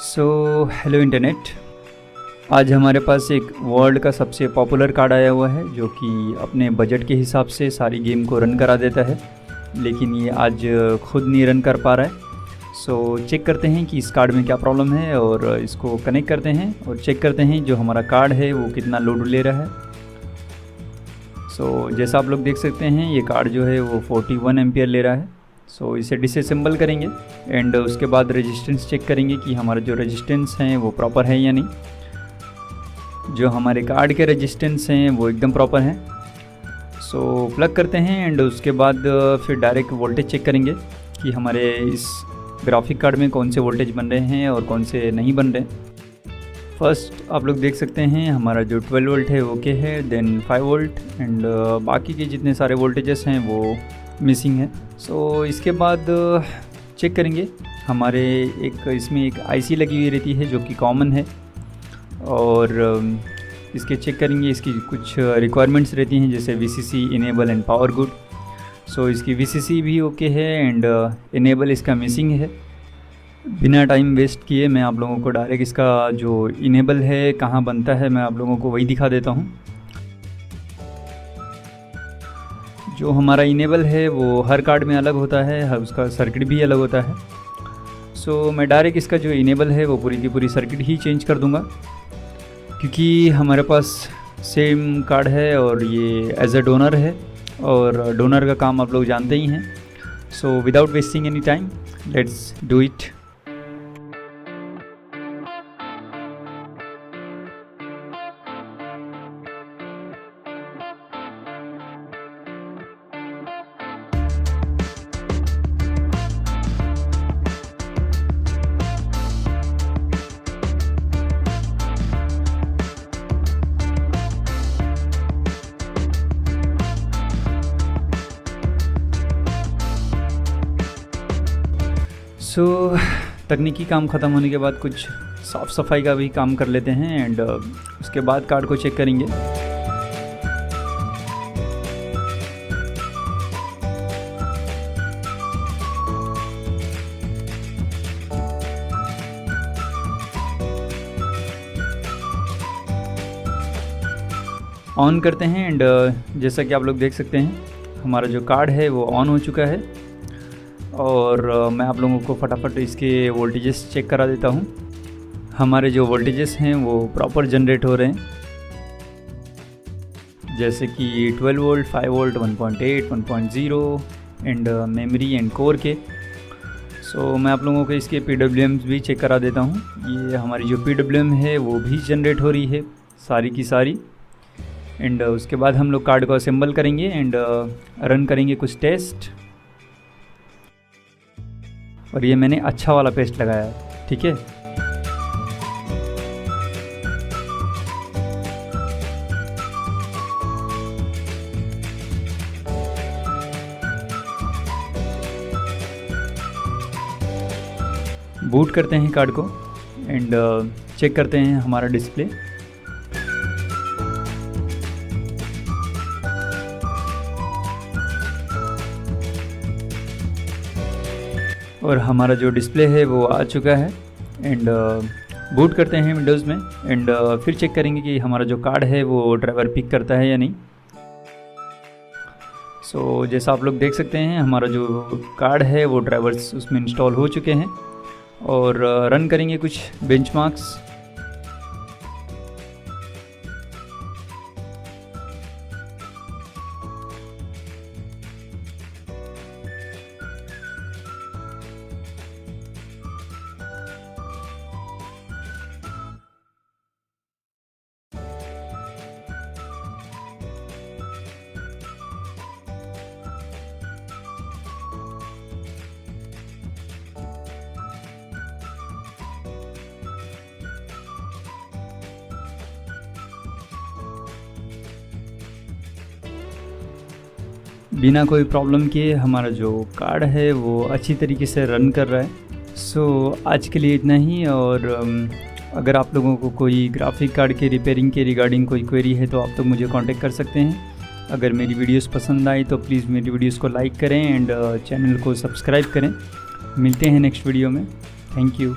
Hello internet. आज हमारे पास एक वर्ल्ड का सबसे पॉपुलर कार्ड आया हुआ है जो कि अपने बजट के हिसाब से सारी गेम को रन करा देता है, लेकिन ये आज खुद नहीं रन कर पा रहा है। चेक करते हैं कि इस कार्ड में क्या प्रॉब्लम है और इसको कनेक्ट करते हैं और चेक करते हैं जो हमारा कार्ड है वो कितना लोड ले रहा है। जैसा आप लोग देख सकते हैं ये कार्ड जो है वो 41 एम्पियर ले रहा है। इसे डिसअसेंबल करेंगे एंड उसके बाद रेजिस्टेंस चेक करेंगे कि हमारा जो रेजिस्टेंस हैं वो प्रॉपर है या नहीं। जो हमारे कार्ड के रेजिस्टेंस हैं वो एकदम प्रॉपर हैं। प्लग करते हैं एंड उसके बाद फिर डायरेक्ट वोल्टेज चेक करेंगे कि हमारे इस ग्राफिक कार्ड में कौन से वोल्टेज बन रहे हैं और कौन से नहीं बन रहे। फर्स्ट आप लोग देख सकते हैं हमारा जो 12 वोल्ट है ओके है, देन 5 वोल्ट एंड बाकी के जितने सारे वोल्टेजेस हैं वो मिसिंग है। इसके बाद चेक करेंगे हमारे इसमें एक आईसी लगी हुई रहती है जो कि कॉमन है और इसके चेक करेंगे इसकी कुछ रिक्वायरमेंट्स रहती हैं जैसे VCC, enable and power good. इसकी वीसीसी भी ओके है एंड इनेबल इसका मिसिंग है। बिना टाइम वेस्ट किए मैं आप लोगों को डायरेक्ट इसका जो इनेबल है कहाँ बनता है मैं आप लोगों को वही दिखा देता हूँ। जो हमारा इनेबल है वो हर कार्ड में अलग होता है, हर उसका सर्किट भी अलग होता है। मैं डायरेक्ट इसका जो इनेबल है वो पूरी की पूरी सर्किट ही चेंज कर दूंगा क्योंकि हमारे पास सेम कार्ड है और ये एज अ डोनर है और डोनर का काम आप लोग जानते ही हैं। Without wasting any time let's do it. तकनीकी काम ख़त्म होने के बाद कुछ साफ़ सफाई का भी काम कर लेते हैं एंड उसके बाद कार्ड को चेक करेंगे। ऑन करते हैं एंड जैसा कि आप लोग देख सकते हैं हमारा जो कार्ड है वो ऑन हो चुका है और मैं आप लोगों को फटाफट इसके वोल्टेजेस चेक करा देता हूँ। हमारे जो वोल्टेजेस हैं वो प्रॉपर जनरेट हो रहे हैं जैसे कि 12 volt, 5 volt, 1.8, 1.0 and memory and core के। मैं आप लोगों को इसके PWMs भी चेक करा देता हूँ। ये हमारी जो PWM है वो भी जनरेट हो रही है सारी की सारी एंड उसके बाद हम लोग कार्ड को असेंबल करेंगे एंड रन करेंगे कुछ टेस्ट। और ये मैंने अच्छा वाला पेस्ट लगाया है, ठीक है। बूट करते हैं कार्ड को एंड चेक करते हैं हमारा डिस्प्ले। और हमारा जो डिस्प्ले है वो आ चुका है एंड बूट करते हैं विंडोज़ में एंड फिर चेक करेंगे कि हमारा जो कार्ड है वो ड्राइवर पिक करता है या नहीं। जैसा आप लोग देख सकते हैं हमारा जो कार्ड है वो ड्राइवर्स उसमें इंस्टॉल हो चुके हैं और रन करेंगे कुछ बेंचमार्क्स। बिना कोई प्रॉब्लम किए हमारा जो कार्ड है वो अच्छी तरीके से रन कर रहा है। आज के लिए इतना ही। और अगर आप लोगों को कोई ग्राफिक कार्ड के रिपेयरिंग के रिगार्डिंग कोई क्वेरी है तो आप तो मुझे कांटेक्ट कर सकते हैं। अगर मेरी वीडियोस पसंद आई तो प्लीज़ मेरी वीडियोस को लाइक करें एंड चैनल को सब्सक्राइब करें। मिलते हैं नेक्स्ट वीडियो में। Thank you.